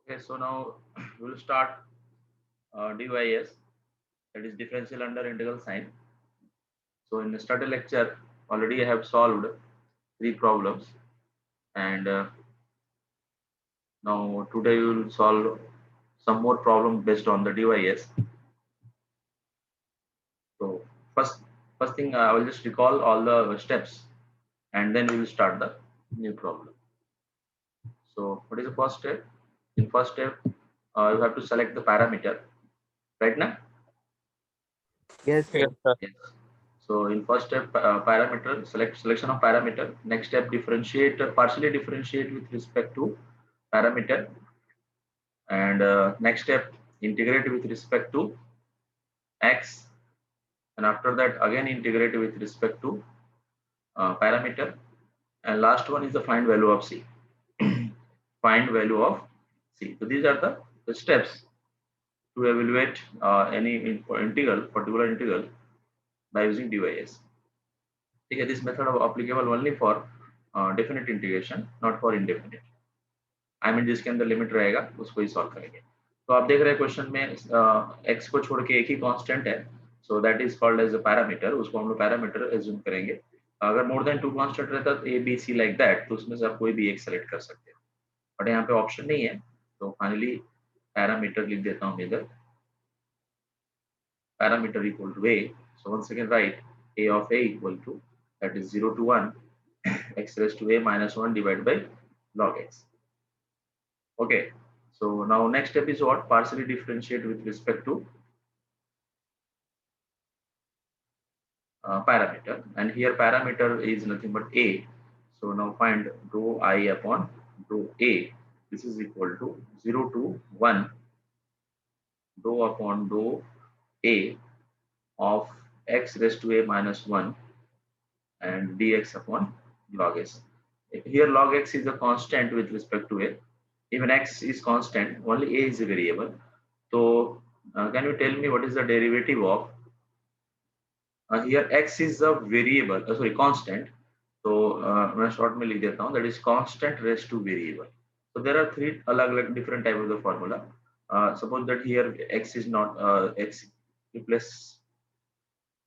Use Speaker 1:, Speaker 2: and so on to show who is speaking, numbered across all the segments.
Speaker 1: Okay, so now we will start DYS, that is differential under integral sign. So in the study lecture, already I have solved 3 problems, and now today we will solve some more problems based on the DYS. So first, first thing I will just recall all the steps, and then we will start the new problem. So what is the first step? In first step, you have to select the parameter, right now?
Speaker 2: Yes,
Speaker 3: Yes,
Speaker 2: sir.
Speaker 3: sir.
Speaker 1: Yes. So in first step, parameter selection of parameter. Next step, differentiate partially differentiate with respect to parameter, and next step, integrate with respect to x, and after that again integrate with respect to parameter, and last one is the find value of c. Find value of c. So these are the steps to evaluate any integral, particular integral, by using DYS. Okay, this method is applicable only for definite integration, not for indefinite. I mean जिसके अंदर limit रहेगा उसको ही solve करेंगे. तो आप देख रहे हैं क्वेश्चन में एक्स को छोड़ के एक ही कांस्टेंट है, so that is called as a parameter. उसको हम लोग पैरामीटर एज्यूम करेंगे. अगर मोर देन 2 कांस्टेंट रहता तो a b c like that, तो उसमें से आप कोई भी एक सेलेक्ट कर सकते हो, बट यहाँ पे ऑप्शन नहीं है. तो फाइनली पैरामीटर लिख देता हूँ इधर. Parameter equal to a, so once again write a of a equal to, that is 0 to 1 x raised to a minus 1 divided by log x. Okay, so now next step is what? Partially differentiate with respect to parameter, and here parameter is nothing but a. So now find rho I upon rho a. This is equal to 0 to 1 rho upon rho a of x raised to a minus 1 and dx upon log s. Here log x is a constant with respect to a. Even x is constant, only a is a variable. So can you tell me what is the derivative of here x is a variable, sorry, constant. So मैं short में लिख देता हूँ, that is constant raised to variable. So there are 3 अलग-अलग different type of the formula. Suppose that here x is not x replace.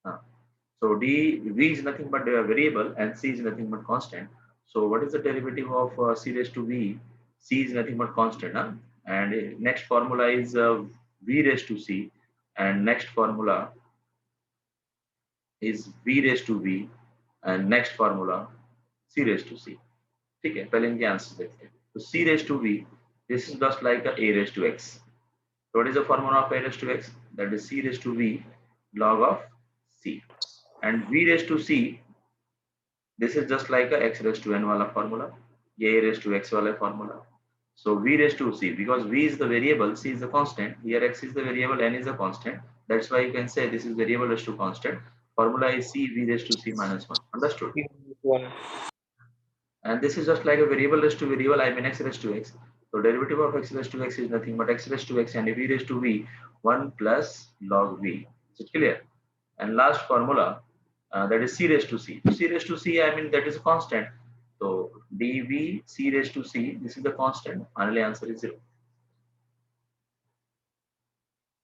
Speaker 1: So v is nothing but a variable and c is nothing but constant. So what is the derivative of c raised to v? C is nothing but constant, huh? And next formula is v raised to c, and next formula is v raised to v, and next formula c raised to c. ठीक है, पहले इनके answer देखते हैं. तो c raised to v, this is just like a raised to x. So what is the formula of a raised to x? That is c raised to v log of c, and v raised to c, this is just like a x raised to n wala formula, a raised to x wala formula. So v raised to c, because v is the variable, c is the constant. Here x is the variable, n is the constant. That's why you can say this is variable raised to constant. Formula is c v raised to c minus 1. Understood?
Speaker 3: One.
Speaker 1: And this is just like a variable raised to variable, I mean x raised to x. So derivative of x raised to x is nothing but x raised to x and v raised to v, 1 plus log v. Is it clear? And last formula, that is c raised to c. So c raised to c, I mean that is a constant. So dv c raised to c, this is the constant. Finally answer is 0.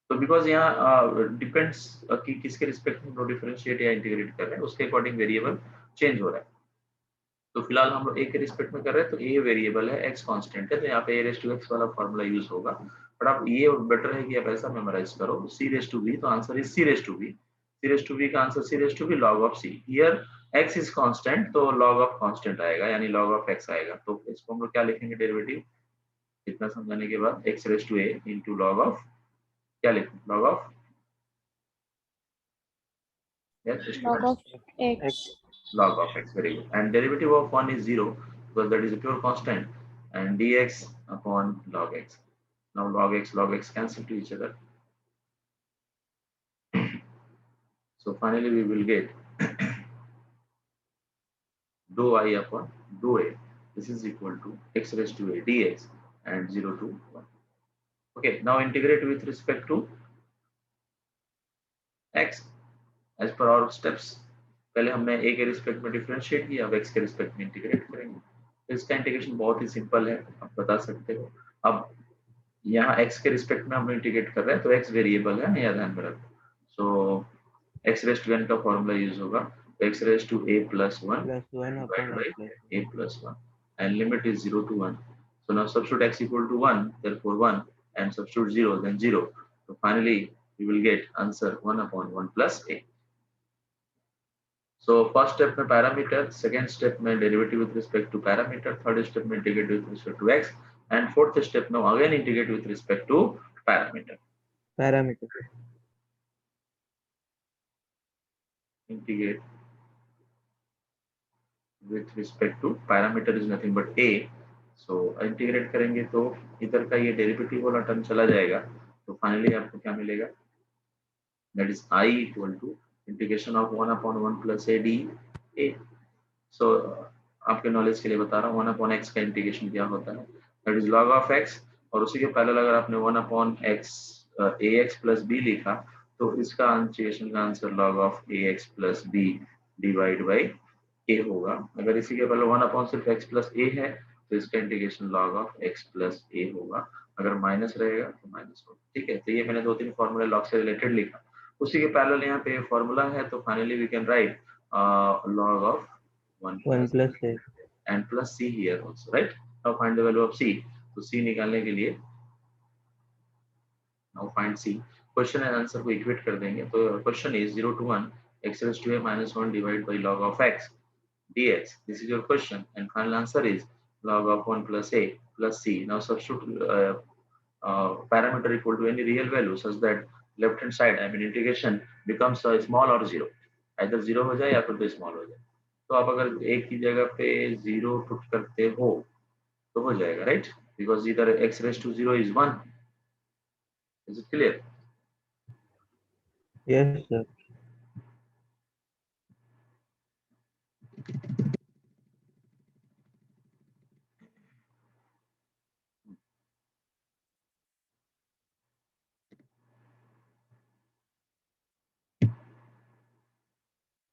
Speaker 1: तो because यहाँ depends कि किसके respect में हम लोग differentiate या integrate कर रहे हैं, उसके अकॉर्डिंग वेरिएबल चेंज हो रहा है. तो फिलहाल हम लोग ए के रिस्पेक्ट में कर रहे हैं, तो ए वेरिएबल है, एक्स कांस्टेंट है, तो यहाँ पे ए रेस टू एक्स वाला फॉर्मूला यूज होगा. बट आप ये बेटर है कि आप ऐसा मेमोराइज करो, सी रेस टू वी, तो answer is c raise to v. C raise to v का answer c raise to v log of c. Here x is constant, तो लॉग ऑफ कांस्टेंट आएगा, यानी लॉग ऑफ एक्स आएगा. तो इसको हम लोग क्या लिखेंगे डेरिवेटिव, इतना समझाने के बाद x raise to a into log of, क्या लिखें, log of yes
Speaker 4: Log
Speaker 1: students,
Speaker 4: of x.
Speaker 1: log of x, very good. And derivative of 1 is 0, because that is a pure constant, and dx upon log x. Now log x cancel to each other. So finally we will get dou I upon dou a. This is equal to x raised to a dx and 0 to 1. Okay, now integrate with respect to x as per our steps. पहले हमने a के respect में differentiate किया, अब x के respect में integrate करेंगे. तो इसका इंटीग्रेशन बहुत ही सिंपल है, आप बता सकते हो. अब यहाँ x के रिस्पेक्ट में हम इंटीग्रेट कर रहे हैं, तो x वेरिएबल है, यह ध्यान में रखो। So x raise to n का फॉर्मूला यूज होगा, x raise to a plus 1
Speaker 2: plus 1 upon
Speaker 1: divided
Speaker 2: a
Speaker 1: by
Speaker 2: plus
Speaker 1: a plus 1, and limit is 0 to 1. So now substitute x equal to 1, therefore 1, and substitute 0, then 0. So finally we will get answer 1 upon 1 plus a. So first step में parameter, second step में derivative with respect to parameter, third step में integrate with respect to x, and fourth step में again integrate with respect to parameter.
Speaker 2: parameter.
Speaker 1: Integrate with respect to parameter is nothing but a. So integrate करेंगे तो इधर का ये derivative वाला term चला जाएगा, तो finally आपको क्या मिलेगा? That is I equal to integration of 1 upon 1 plus a d a. So आपके नॉलेज के लिए बता रहा हूँ, 1 upon x का इंटीग्रेशन क्या होता है, that is log of x, और उसी के पहले अगर आपने 1 upon x ax plus b लिखा, तो इसका इंटीग्रेशन का answer log of ax plus b divide by a होगा। अगर इसी के पहले 1 upon सिर्फ x plus a है, तो इसका integration log of x plus a होगा। अगर माइनस रहेगा तो माइनस होगा। ठीक है, तो ये मैंने 2-3 फॉर्मूले लॉग से रिलेटेड लिखा, उसी के पैरेलल यहाँ पे फॉर्मूला है, तो finally we can write log of 1
Speaker 2: 1
Speaker 1: plus
Speaker 2: plus a.
Speaker 1: and plus c here also, right? Now find the value of c. तो c निकालने के लिए now find c, question and answer को इक्वेट कर देंगे। तो question is 0 to 1 x raised to a minus 1 divided by log of x dx. This is your question, and final answer is log of 1 plus a plus c. Now substitute parameter equal to any real value such that left hand side, I mean integration, becomes small or 0. either 0 हो जाए या फिर तो small हो जाए। तो आप अगर एक की जगह पे 0 पुट करते हो तो हो जाएगा, राइट? बिकॉज इधर x raise to 0 is 1. Is it clear?
Speaker 2: Yes, sir.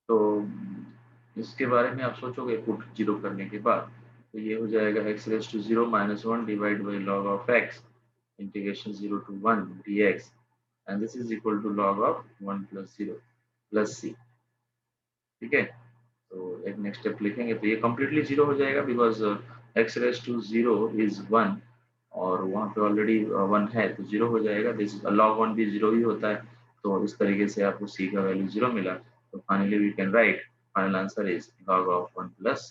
Speaker 1: तो इसके बारे में आप सोचोगे पुट 0 करने के बाद, तो ये हो जाएगा x raise to 0 minus 1 divided by log of x integration 0 to 1 dx, and this is equal to log of 1 plus 0 plus c. ठीक है, तो एक नेक्स्ट स्टेप लिखेंगे तो ये कंप्लीटली 0 हो जाएगा, because x raise to 0 is 1 और वहाँ पे ऑलरेडी 1 है, तो 0 हो जाएगा। दिस log 1 भी 0 ही होता है, तो इस तरीके से आपको c का वैल्यू 0 मिला। तो finally we can write final answer is log of 1 plus।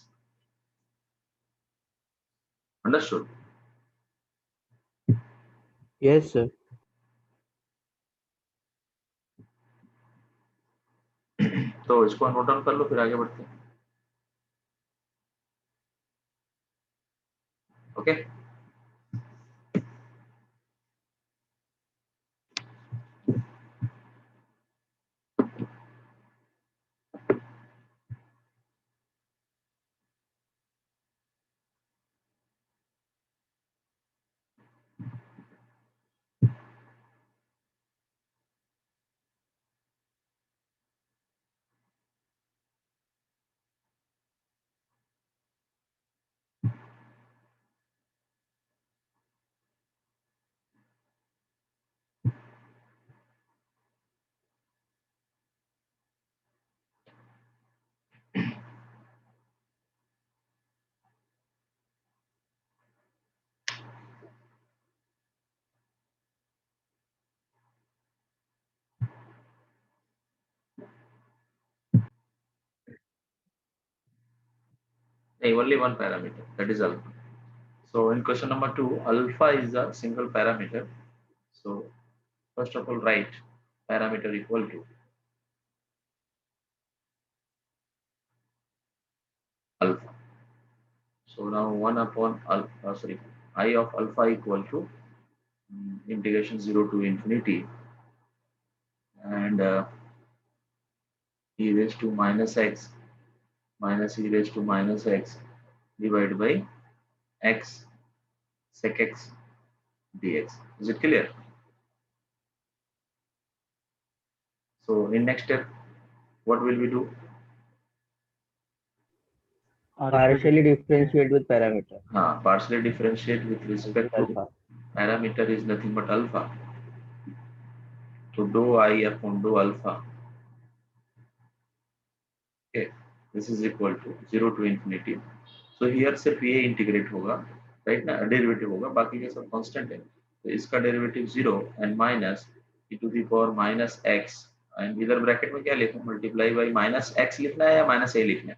Speaker 1: Understood?
Speaker 2: Yes, sir.
Speaker 1: तो इसको नोट डाउन कर लो, फिर आगे बढ़ते हैं। ओके, नहीं, only one parameter, that is alpha. So in question number 2, alpha is a single parameter. So first of all, write parameter equal to alpha. So now 1 upon alpha, sorry, I of alpha equal to integration 0 to infinity, and e raised to minus x minus e raised to minus x divided by x sec x dx. Is it clear? So in next step, what will we do?
Speaker 2: Partially differentiate with parameter.
Speaker 1: Partially differentiate with respect to
Speaker 2: Alpha.
Speaker 1: parameter is nothing but alpha. So dou I upon dou alpha. Okay, this is equal to 0 to infinity. So here सिर्फ ये integrate होगा, right ना, derivative होगा, बाकी के सब constant है. तो इसका derivative 0 and minus e to the power minus x, and इधर ब्रैकेट में क्या लिखूं, मल्टीप्लाई बाई माइनस x लिखना है या माइनस a लिखना है,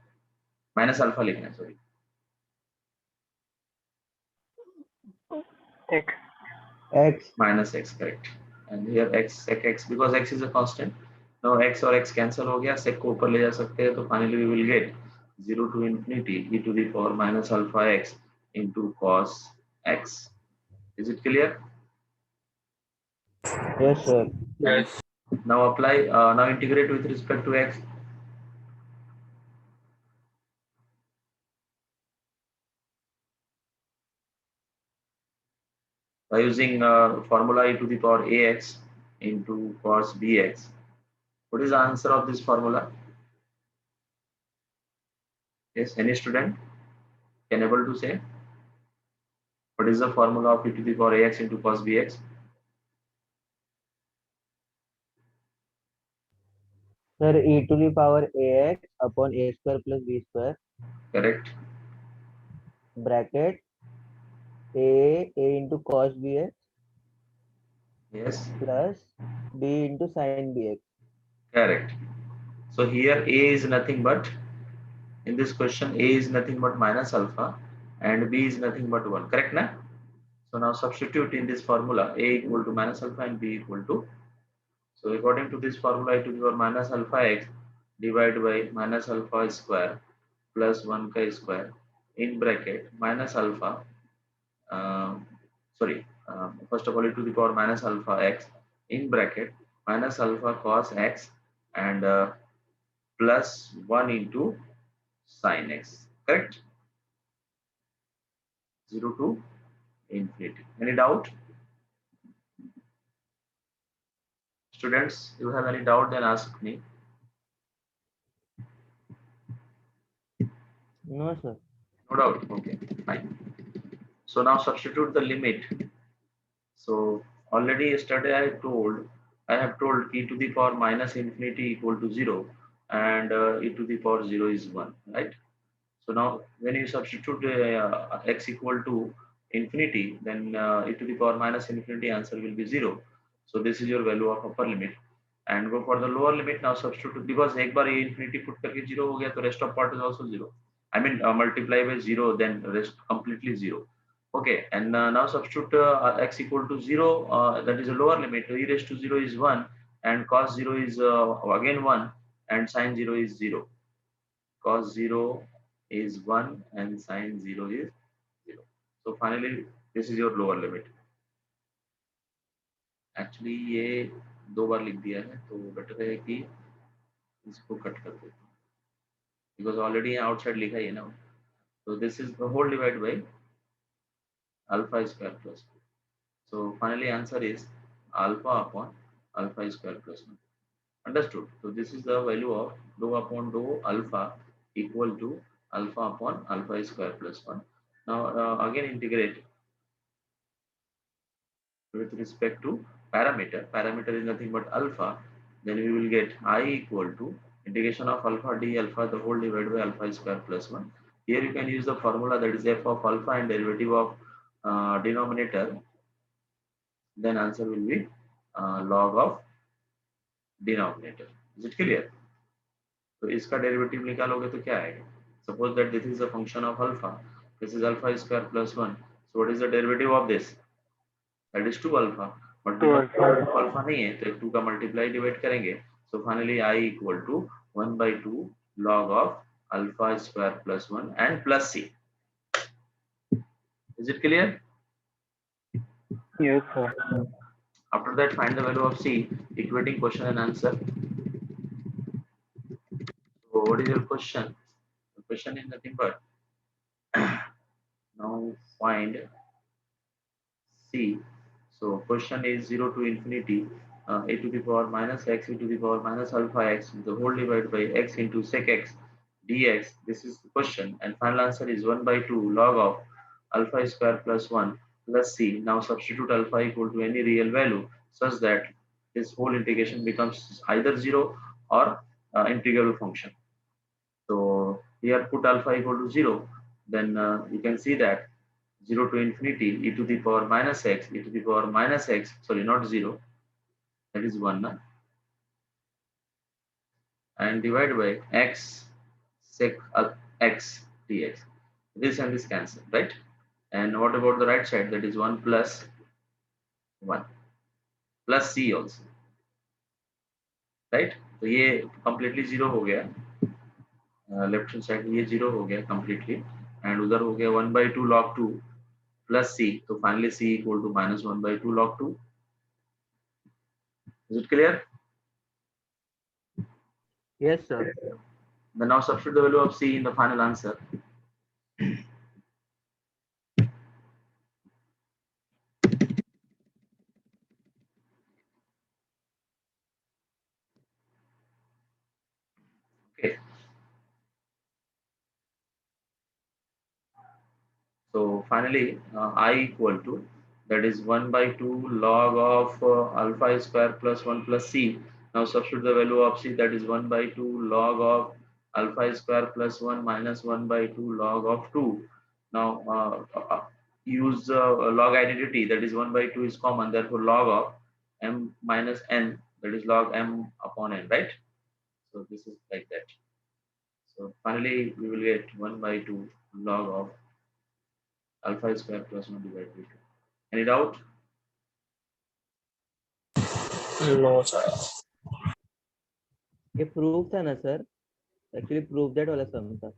Speaker 1: माइनस अल्फा लिखना है, sorry,
Speaker 3: X.
Speaker 2: X.
Speaker 1: minus x, correct. And here x sec x, because x is a constant. Now x और x cancel हो गया, sec को ऊपर ले जा सकते हैं, तो finally we will get 0 to infinity e to the power minus alpha x into cos x. Is it clear?
Speaker 2: Yes, sir.
Speaker 3: Yes.
Speaker 1: Now apply, now integrate with respect to x. By using formula e to the power ax into cos bx. What is the answer of this formula? Yes, any student can able to say what is the formula of e to the power ax into cos bx?
Speaker 2: Sir, e to the power ax upon a square plus b square,
Speaker 1: Correct.
Speaker 2: bracket a into cos bx
Speaker 1: Yes,
Speaker 2: plus b into sin bx.
Speaker 1: correct. So here a is nothing but, in this question a is nothing but minus alpha and b is nothing but 1. Correct na? So now substitute in this formula a equal to minus alpha and b equal to. So according to this formula, e to the power minus alpha x divided by minus alpha square plus 1 ka square in bracket minus alpha, sorry, first of all e to the power minus alpha x in bracket minus alpha cos x and plus 1 into sin x. Correct? 0 to infinity. Any doubt? Students, you have any doubt, then ask me.
Speaker 2: No, sir.
Speaker 1: No doubt. Okay, fine. So now substitute the limit. So already yesterday I have told e to the power minus infinity equal to 0 and e to the power 0 is 1, right? So now when you substitute x equal to infinity, then e to the power minus infinity answer will be 0. So this is your value of upper limit. And go for the lower limit. Now substitute, because एक बार ये infinity put करके 0 हो गया, तो rest of part is also 0. I mean multiply by 0, then rest completely 0. Okay, and now substitute x equal to 0, that is a lower limit. E raised to 0 is 1 and cos 0 is again 1 and sin 0 is 0. Cos 0 is 1 and sin 0 is 0. So finally this is your lower limit. Actually ये दो बार लिख दिया है, तो better है कि इसको cut कर देते हैं, because already outside लिखा ही है ना. So this is the whole divided by alpha square plus 2. So finally answer is alpha upon alpha square plus 1. Understood? So this is the value of dou upon dou alpha equal to alpha upon alpha square plus 1. Now again integrate with respect to parameter. Parameter is nothing but alpha. Then we will get I equal to integration of alpha d alpha the whole divided by alpha square plus 1. Here you can use the formula, that is f of alpha and derivative of denominator. Then answer will be log of denominator. Is it clear? तो इसका derivative निकालोगे तो क्या आएगा? Suppose that this is a function of alpha. This is alpha square plus 1. So what is the derivative of this? That is 2 alpha. But
Speaker 3: 2 alpha.
Speaker 1: alpha नहीं है, तो 2 का multiply divide करेंगे. So finally I equal to 1 by 2 log of alpha square plus 1 and plus c. Is it clear?
Speaker 3: Yes, sir.
Speaker 1: After that, find the value of c, equating question and answer. So what is your question? The question is nothing but now find c. So question is 0 to infinity a to the power minus x e to the power minus alpha x the whole divided by x into sec x dx. This is the question, and final answer is 1 by 2 log of alpha square plus 1 to plus c. Now substitute alpha equal to any real value such that this whole integration becomes either 0 or integrable function. So here put alpha equal to 0, then you can see that 0 to infinity e to the power minus x, e to the power minus x, sorry, not 0, that is 1, and divide by x sec x dx. This and this cancel, right? And what about the right side? That is 1 plus 1 plus c also, right? तो ये completely 0 हो गया, left hand side ये 0 हो गया completely, and उधर हो गया 1 by 2 log 2 plus c. तो finally c equal to minus 1 by 2 log 2. Is it clear?
Speaker 2: Yes, sir.
Speaker 1: Then now substitute the value of c in the final answer. Okay. So finally, I equal to, that is 1 by 2 log of alpha square plus 1 plus c. Now substitute the value of c, that is 1 by 2 log of alpha square plus 1 minus 1 by 2 log of 2. Now use log identity, that is 1 by 2 is common, therefore log of m minus n, that is log m upon n, right? So this is like that. So finally we will get 1 by 2 log of alpha square plus 1 divided by 2. Any doubt?
Speaker 3: No, sir.
Speaker 2: ये proof था ना sir, actually proof that वाला सम था.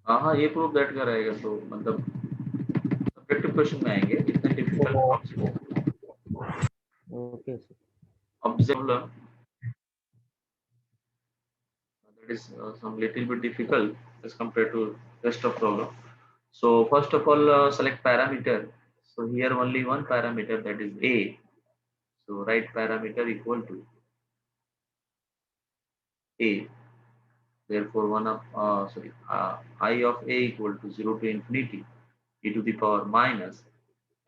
Speaker 1: हाँ, ये proof that का रहेगा, तो मतलब सब्जेक्टिव क्वेश्चन में आएंगे, इतने difficult
Speaker 2: okay sir.
Speaker 1: Observe that is some little bit difficult as compared to rest of problem. So first of all, select parameter. So here only one parameter, that is a. So write parameter equal to a. Therefore I of a equal to 0 to infinity e to the power minus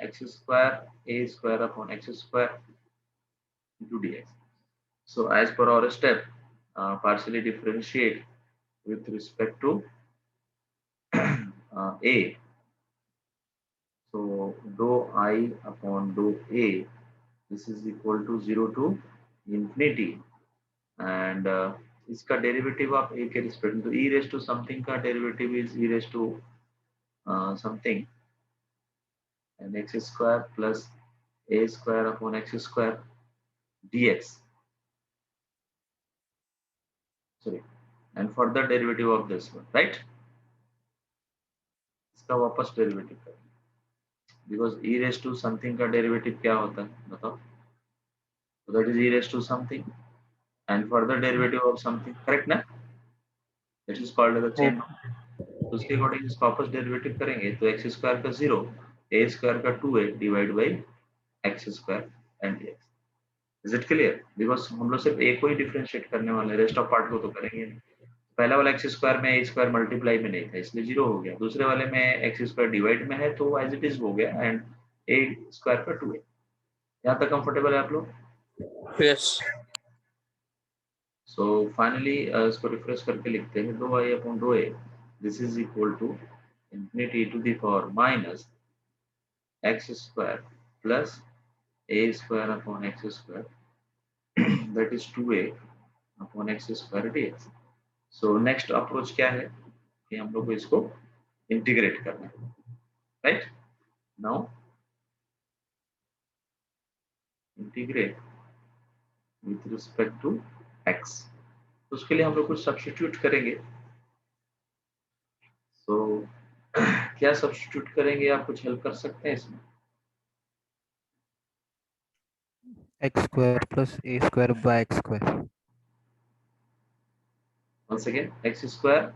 Speaker 1: x square a square upon x square into dx. So as per our step, partially differentiate with respect to a. So dou I upon dou a, this is equal to 0 to infinity, and इसका derivative आप a के respect में, तो e raise to something का derivative is e raise to something, and x square plus a square upon x square dx, sorry, and further derivative of this one, right? इसका वापस derivative करें, because e raise to something का derivative क्या होता है बताओ? So that is e raised to something and further derivative of something, correct ना? That is called as a chain. तो उसके अकॉर्डिंग इसका वापस डेरिवेटिव करेंगे तो x स्क्वायर का 0, a स्क्वायर का 2a divide by x square and dx. Is it clear? Because हम लोग सिर्फ a को ही डिफरेंशिएट करने वाले, रेस्ट ऑफ पार्ट को तो करेंगे नहीं. पहला वाला x स्क्वायर में a स्क्वायर मल्टीप्लाई में नहीं था इसलिए 0 हो गया, दूसरे वाले में x स्क्वायर डिवाइड में है तो एज इट इज हो गया, एंड a स्क्वायर का 2a. यहाँ तक कंफर्टेबल है आप लोग?
Speaker 3: Yes.
Speaker 1: So finally इसको रिफ्रेश करके लिखते हैं, dou I upon dou a, this is equal to infinity to the power minus x square plus a square upon x square that is 2a upon x square dx. So next approach क्या है कि हम लोग को इसको integrate करना है, right? Now integrate with respect to x. तो उसके लिए हम लोग कुछ सब्स्टिट्यूट करेंगे. तो क्या सब्स्टिट्यूट करेंगे, आप कुछ हेल्प कर सकते हैं इसमें?
Speaker 4: x square plus a square by x square.
Speaker 1: Once again, x square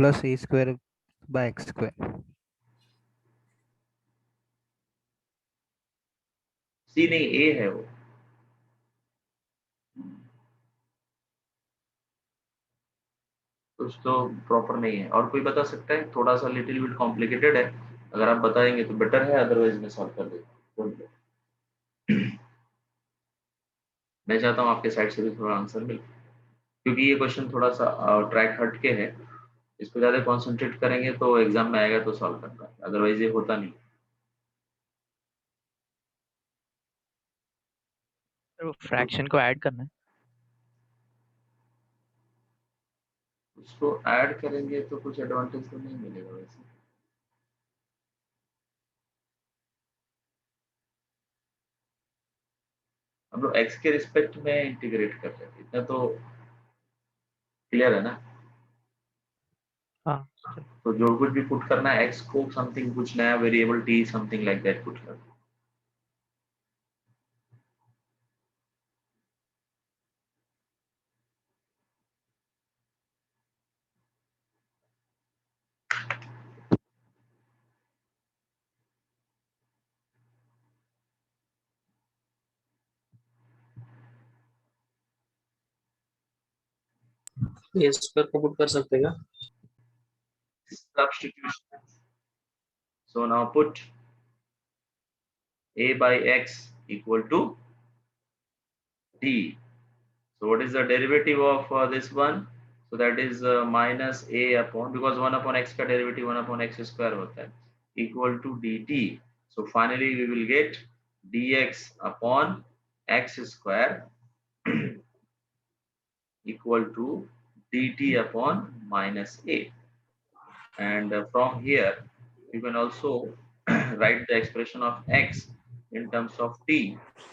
Speaker 4: Plus a square by x square.
Speaker 1: c नहीं a है वो. कुछ तो प्रॉपर नहीं है। और कोई बता सकता है? थोड़ा सा लिटिल बिट कॉम्प्लिकेटेड है, अगर आप बताएंगे तो बेटर है, अदरवाइज मैं सॉल्व कर देता। मैं चाहता हूँ आपके साइड से भी थोड़ा आंसर मिले, क्योंकि ये क्वेश्चन थोड़ा सा ट्रैक हट के है। इस पर ज्यादा कॉन्सेंट्रेट करेंगे तो एग्जाम में आएगा तो सॉल्व करना है, अदरवाइज ये होता नहीं।
Speaker 4: सर वो फ्रैक्शन को ऐड करना है।
Speaker 1: उसको ऐड करेंगे तो कुछ एडवांटेज तो नहीं मिलेगा वैसे। हम लोग एक्स के रिस्पेक्ट में इंटीग्रेट कर रहे हैं, इतना तो क्लियर है ना।
Speaker 4: हाँ सर।
Speaker 1: तो जो कुछ भी पुट करना है एक्स को समथिंग कुछ नया variable T something like that put करना।
Speaker 3: ये स्क्वायर को पुट कर सकते हैं क्या?
Speaker 1: Substitution. So now put a by x equal to t. So what is the derivative of this one? So that is minus a upon, because 1 upon x का derivative 1 upon x square होता है, equal to dt. So finally we will get dx upon x square equal to dt upon minus a. And from here you can also write the expression of x in terms of t.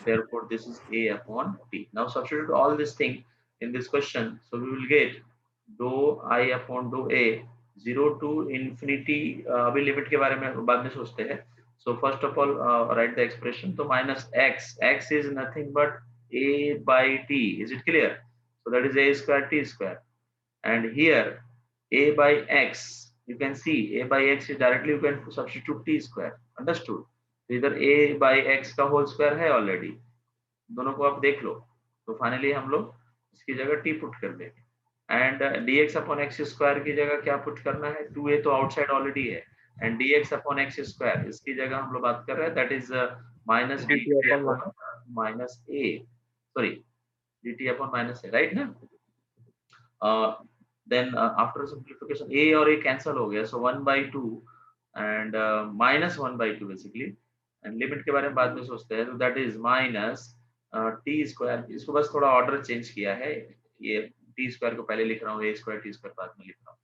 Speaker 1: Therefore this is a upon t. Now substitute all this thing in this question, so we will get dou I upon dou a 0 to infinity. अभी limit के बारे में बाद में सोचते हैं. So first of all write the expression. So minus x is nothing but a by t. Is it clear? So that is a square t square. And here a by x, you can see a by x is directly you can substitute t square. Understood? इधर a by x का whole square है already, दोनों को आप देख लो. तो finally हम लोग इसकी जगह t पुट कर देंगे. And dx upon x square की जगह क्या पुट करना है? 2a तो आउटसाइड ऑलरेडी है, and dx upon x square इसकी जगह हम लोग बात कर रहे हैं, that is minus
Speaker 3: dt
Speaker 1: dt
Speaker 3: upon 1.
Speaker 1: Upon minus a, sorry dt upon minus a, right ना. Then after simplification a और a cancel हो गया, so 1/2 and -1/2 basically, and limit के बारे में बाद में सोचते हैं, तो that is minus t square. इसको बस थोड़ा ऑर्डर चेंज किया है, ये t स्क्वायर को पहले लिख रहा हूँ, a स्क्वायर t स्क्वायर बाद में लिख रहा हूँ,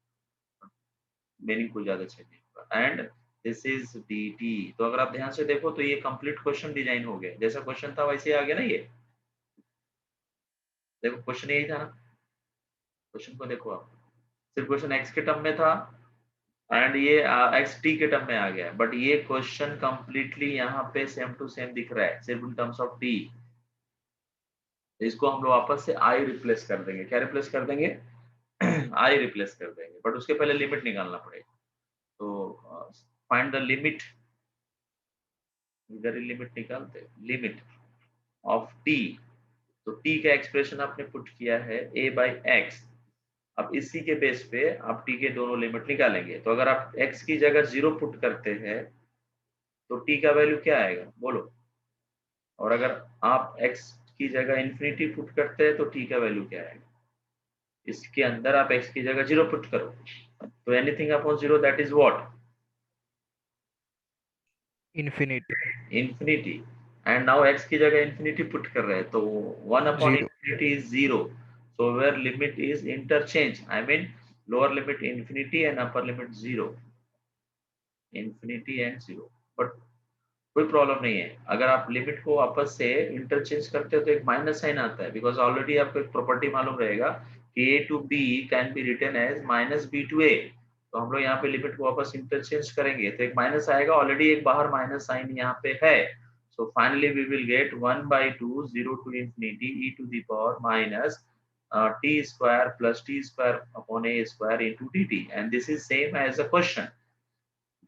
Speaker 1: मीनिंग को ज्यादा चेंज नहीं होगा. And this is dt. तो अगर आप ध्यान से देखो तो ये कंप्लीट क्वेश्चन डिजाइन हो गया, जैसा क्वेश्चन था वैसे आ गया ना. ये देखो क्वेश्चन यही था ना, क्वेश्चन को देखो आप, सिर्फ क्वेश्चन एक्स के टर्म में था एंड ये एक्स टी के टर्म में आ गया, बट ये क्वेश्चन कंप्लीटली यहाँ पे सेम टू सेम दिख रहा है, सिर्फ इन टर्म्स ऑफ टी. इसको हम लोग वापस से आई रिप्लेस कर देंगे. क्या रिप्लेस कर देंगे? आई रिप्लेस कर देंगे, बट उसके पहले लिमिट निकालना पड़ेगा. तो फाइंड द लिमिट, इधर ही लिमिट निकालते, लिमिट ऑफ टी. तो टी का एक्सप्रेशन आपने पुट किया है a बाई एक्स. अब इसी के बेस पे आप t के दोनों लिमिट निकालेंगे. तो अगर आप x की जगह 0 पुट करते हैं तो t का वैल्यू क्या आएगा बोलो. और अगर आप x की जगह इंफिनिटी पुट करते हैं तो t का वैल्यू क्या आएगा. इसके अंदर आप x की जगह 0 पुट करो, तो anything upon 0 that is what?
Speaker 4: Infinity.
Speaker 1: Infinity. And now x की जगह इंफिनिटी पुट कर रहे हैं, तो 1 upon
Speaker 4: 0.
Speaker 1: Infinity is 0. so where limit is interchange, I mean lower limit infinity and upper limit 0, infinity and 0. But कोई problem नहीं है, अगर आप लिमिट को वापस से इंटरचेंज करते हो तो एक माइनस साइन आता है, बिकॉज ऑलरेडी आपको एक प्रॉपर्टी मालूम रहेगा कि a to b can be written as minus b to a. तो हम लोग यहाँ पे लिमिट को वापस इंटरचेंज करेंगे तो एक माइनस आएगा, ऑलरेडी एक बाहर माइनस साइन यहाँ पे है. So finally we will get 1/2 0 to infinity e to the power minus t square plus t square upon a square into dt, and this is same as a question.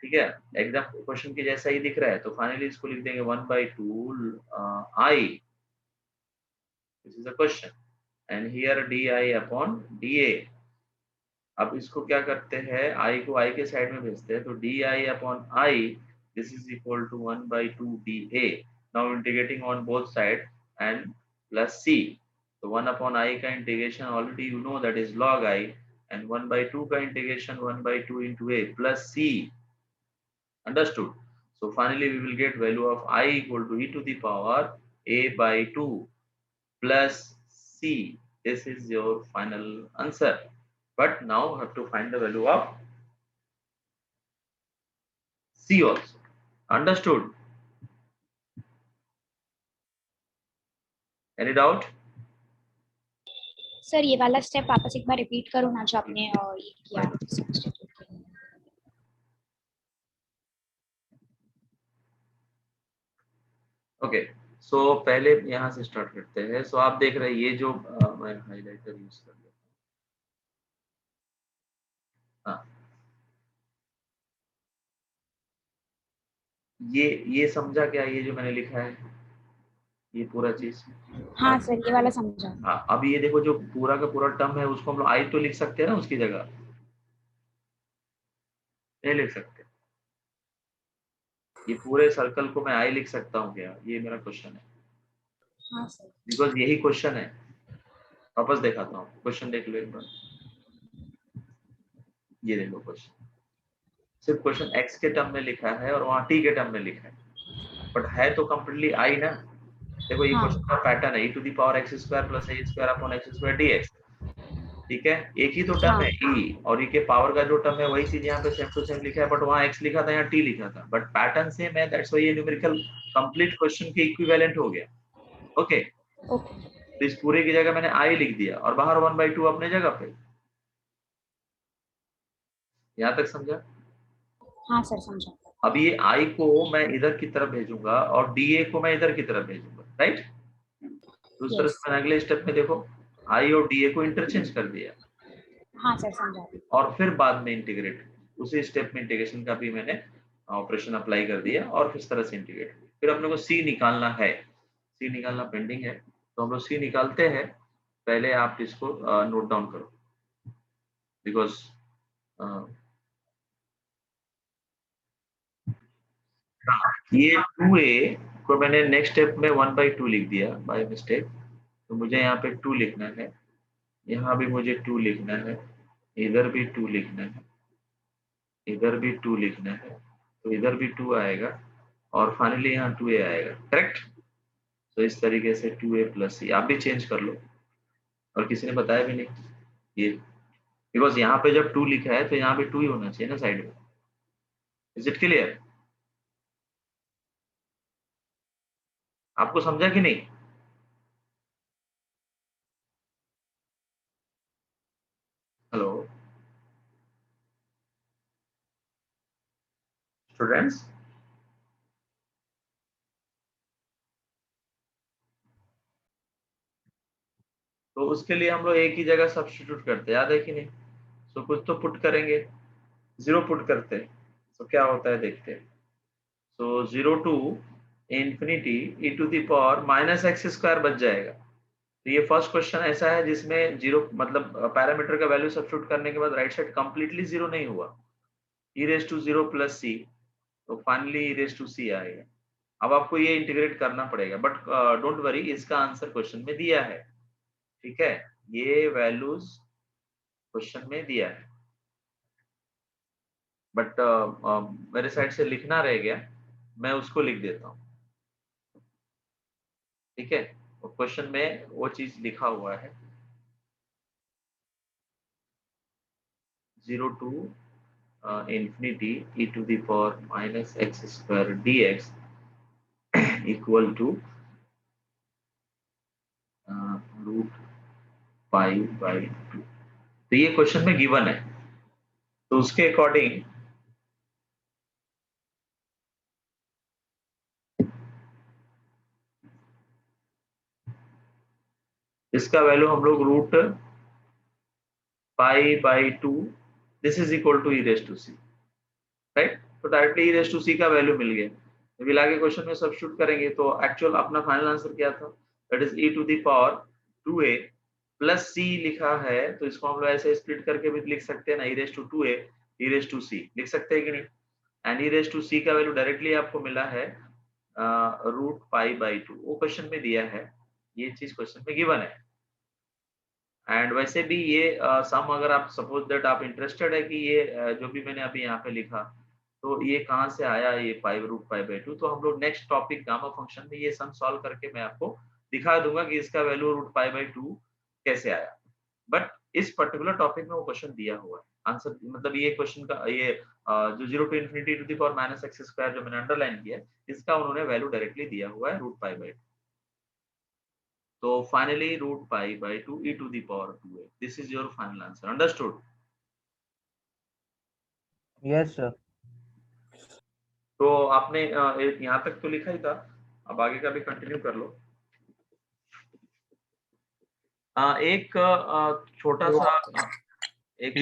Speaker 1: ठीक है, exam question के जैसा ही दिख रहा है. तो finally इसको लिख देंगे 1/2 i, this is a question, and here di upon da. अब इसको क्या करते हैं, i को i के साइड में भेजते हैं, तो di upon i this is equal to 1/2 dA. Now integrating on both side and plus c. तो 1 अपॉन i का integration already you know that is log i, and 1/2 का integration 1/2 into a plus c. Understood? So finally we will get value of I equal to e to the power a by 2 plus c. This is your final answer. But now we have to find the value of c also. Understood? Any doubt?
Speaker 5: Sir ये वाला step वापस एक बार repeat करो ना जो आपने ये किया substitute किया।
Speaker 1: ओके, सो पहले यहाँ से स्टार्ट करते हैं। सो आप देख रहे हैं ये जो मैं हाइलाइटर यूज कर लेता हूँ। हाँ, ये समझा क्या, ये जो मैंने लिखा है ये पूरा चीज?
Speaker 5: हाँ सर ये वाला समझा।
Speaker 1: हाँ, अब ये देखो जो पूरा का पूरा टर्म है उसको हम लोग आई तो लिख सकते हैं ना उसकी जगह, नहीं लिख सकते? ये पूरे सर्कल को मैं आई लिख सकता हूँ क्या, ये मेरा क्वेश्चन है।
Speaker 5: हाँ सर।
Speaker 1: बिकॉज यही क्वेश्चन है। वापस दिखाता हूँ, क्वेश्चन देख लो एक बार। ये देखो क्वेश्चन, सिर्फ क्वेश्चन x के टर्म में लिखा है और वहाँ t के टर्म में लिखा है, बट है तो कंप्लीटली i ना। देखो ये क्वेश्चन का पैटर्न है, e to the power x square plus a square upon x square dx। ठीक है, एक ही तो टर्म है e, और e के पावर का जो टर्म है वही चीज यहाँ पे सेम टू सेम लिखा है, बट वहाँ x लिखा था, यहाँ t लिखा था, बट पैटर्न सेम है। दैट्स व्हाई ये न्यूमेरिकल कंप्लीट क्वेश्चन के इक्विवेलेंट हो गया। ओके, तो इस पूरे की जगह मैंने i लिख दिया और बाहर 1/2 अपने जगह पे। यहाँ तक समझा?
Speaker 5: हाँ सर समझा।
Speaker 1: अब ये i को मैं इधर की तरफ भेजूंगा और dA को मैं इधर की तरफ भेजूंगा, राइट? तो उस तरह से मैंने अगले स्टेप में देखो i और dA को इंटरचेंज कर दिया।
Speaker 5: हाँ सर समझा।
Speaker 1: और फिर बाद में इंटीग्रेट, उसी स्टेप में इंटीग्रेशन का भी मैंने ऑपरेशन अप्लाई कर दिया और किस तरह से इंटीग्रेट। फिर अपने को c निकालना है, c निकालना पेंडिंग है, तो हम लोग c निकालते हैं। पहले आप इसको नोट डाउन करो, बिकॉज ये 2a को मैंने नेक्स्ट स्टेप में 1/2 लिख दिया बाय मिस्टेक, तो मुझे यहाँ पे 2 लिखना है, यहाँ भी मुझे 2 लिखना है, इधर भी 2 लिखना है, इधर भी 2 लिखना है, तो इधर भी 2 आएगा और फाइनली यहाँ 2a आएगा, करेक्ट? तो इस तरीके से 2a प्लस c, आप भी चेंज कर लो, और किसी ने बताया भी नहीं ये, बिकॉज यहाँ पे जब 2 लिखा है तो यहाँ पे 2 ही होना चाहिए ना साइड में। Is it clear? आपको समझा कि नहीं? हेलो स्टूडेंट्स, तो उसके लिए हम लोग एक ही जगह सब्स्टिट्यूट करते हैं, याद है कि नहीं? सो कुछ तो पुट करेंगे, 0 पुट करते हैं, तो क्या होता है देखते हैं। So 0 to infinity e to the power minus x square बच जाएगा। तो ये फर्स्ट क्वेश्चन ऐसा है जिसमें 0 मतलब पैरामीटर का वैल्यू सब्स्टिट्यूट करने के बाद राइट साइड कंप्लीटली 0 नहीं हुआ, e raise to 0 plus c, तो finally e raise to c आएगा। अब आपको ये इंटीग्रेट करना पड़ेगा, बट डोंट वरी, इसका आंसर क्वेश्चन में दिया है, ठीक है? ये वैल्यूज क्वेश्चन में दिया है, बट मेरे साइड से लिखना रह गया, मैं उसको लिख देता हूँ, ठीक है? तो क्वेश्चन में वो चीज लिखा हुआ है, 0 to infinity e to the power minus x square dx equal to root pi by 2। तो ये क्वेश्चन में गिवन है, तो उसके अकॉर्डिंग इसका वैल्यू हम लोग root pi by 2 this is equal to e raise to c, right? तो directly e raise to c का वैल्यू मिल गया। जब लाके क्वेश्चन में सब्स्टिट्यूट करेंगे तो एक्चुअल अपना फाइनल आंसर क्या था, that is e to the power 2a plus c लिखा है तो इसको हम लोग ऐसे स्प्लिट करके भी लिख सकते हैं ना, e raised to 2a e raised to c लिख सकते हैं कि नहीं। And e raised to c का वैल्यू डायरेक्टली आपको मिला है √π/2, वो क्वेश्चन में दिया है, ये चीज क्वेश्चन में गिवन है। एंड वैसे भी ये सम अगर आप सपोज दैट आप इंटरेस्टेड है कि ये जो भी मैंने अभी यहाँ पे लिखा तो ये कहाँ से आया, ये √π/2, तो हम लोग नेक्स्ट टॉपिक गामा फंक्शन में ये सम सॉल्व करके मैं आपको दिखा दूंगा कि इसका वैल्यू √π/2 कैसे आया। बट इस पर्टिकुलर टॉपिक में वो क्वेश्चन दिया हुआ है आंसर, मतलब ये क्वेश्चन का ये जो 0 to ∞ to the power -x² जो मैंने अंडरलाइन किया है, इसका उन्होंने वैल्यू डायरेक्टली दिया हुआ है √π/2। So finally √π/2 e to the power 2a. This is your final answer. Understood?
Speaker 2: Yes, sir.
Speaker 1: तो आपने यहाँ तक तो लिखा ही था, अब आगे का भी कंटिन्यू कर लो। एक छोटा सा एक